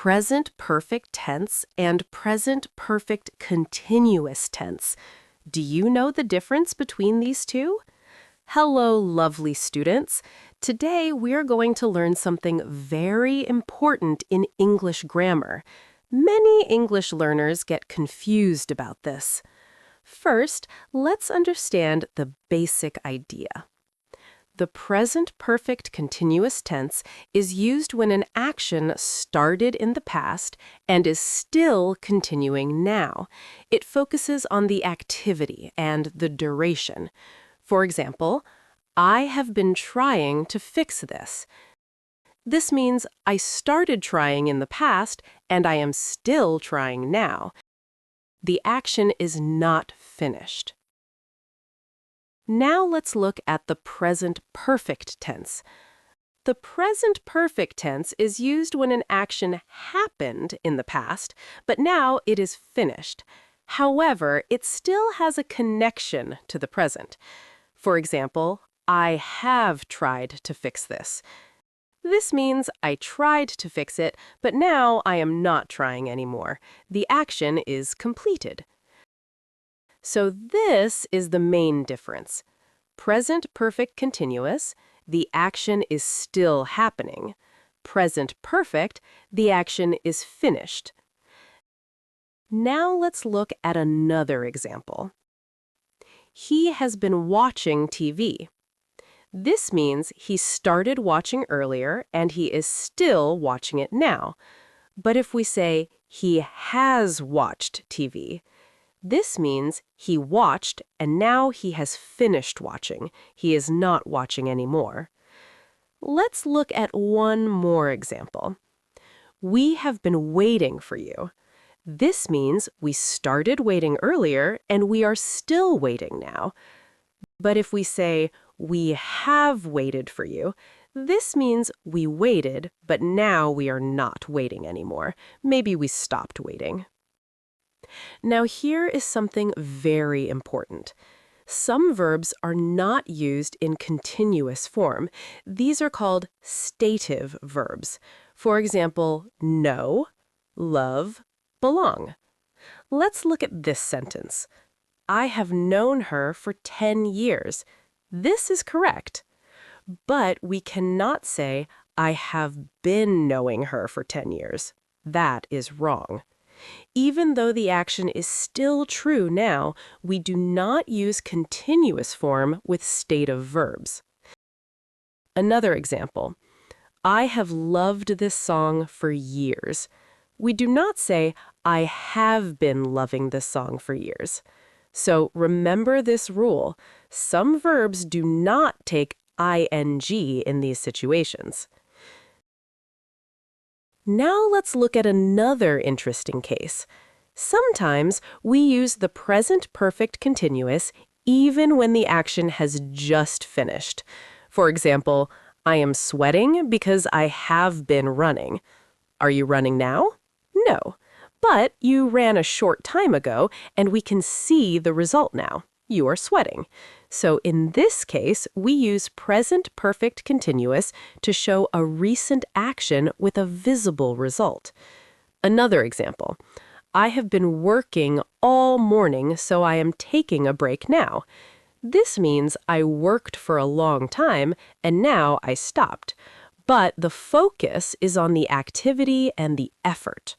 present perfect tense and present perfect continuous tense. Do you know the difference between these two? Hello, lovely students. Today we are going to learn something very important in English grammar. Many English learners get confused about this. First, let's understand the basic idea. The present perfect continuous tense is used when an action started in the past and is still continuing now. It focuses on the activity and the duration. For example, I have been trying to fix this. This means I started trying in the past and I am still trying now. The action is not finished. Now let's look at the present perfect tense. The present perfect tense is used when an action happened in the past, but now it is finished. However, it still has a connection to the present. For example, I have tried to fix this. This means I tried to fix it, but now I am not trying anymore. The action is completed. So this is the main difference. Present perfect continuous, the action is still happening. Present perfect, the action is finished. Now let's look at another example. He has been watching TV. This means he started watching earlier and he is still watching it now. But if we say he has watched TV, this means he watched and now he has finished watching. He is not watching anymore. Let's look at one more example. We have been waiting for you. This means we started waiting earlier and we are still waiting now. But if we say we have waited for you, this means we waited, but now we are not waiting anymore. Maybe we stopped waiting. Now here is something very important. Some verbs are not used in continuous form. These are called stative verbs. For example, know, love, belong. Let's look at this sentence. I have known her for 10 years. This is correct. But we cannot say, I have been knowing her for 10 years. That is wrong. Even though the action is still true now, we do not use continuous form with stative verbs. Another example. I have loved this song for years. We do not say, I have been loving this song for years. So remember this rule. Some verbs do not take ing in these situations. Now let's look at another interesting case. Sometimes we use the present perfect continuous even when the action has just finished. For example, I am sweating because I have been running. Are you running now? No. But you ran a short time ago, and we can see the result now. You are sweating. So in this case, we use present perfect continuous to show a recent action with a visible result. Another example. I have been working all morning, so I am taking a break now. This means I worked for a long time, and now I stopped. But the focus is on the activity and the effort.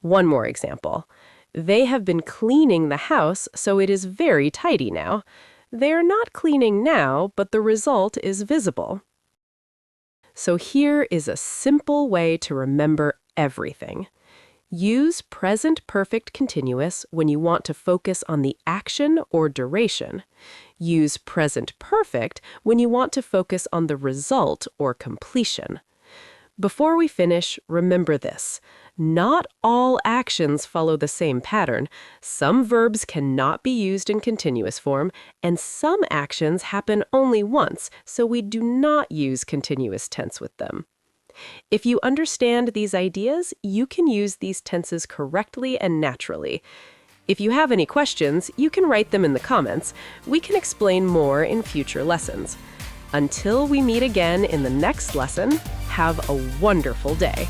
One more example. They have been cleaning the house, so it is very tidy now. They are not cleaning now, but the result is visible. So here is a simple way to remember everything. Use present perfect continuous when you want to focus on the action or duration. Use present perfect when you want to focus on the result or completion. Before we finish, remember this. Not all actions follow the same pattern. Some verbs cannot be used in continuous form, and some actions happen only once, so we do not use continuous tense with them. If you understand these ideas, you can use these tenses correctly and naturally. If you have any questions, you can write them in the comments. We can explain more in future lessons. Until we meet again in the next lesson, have a wonderful day.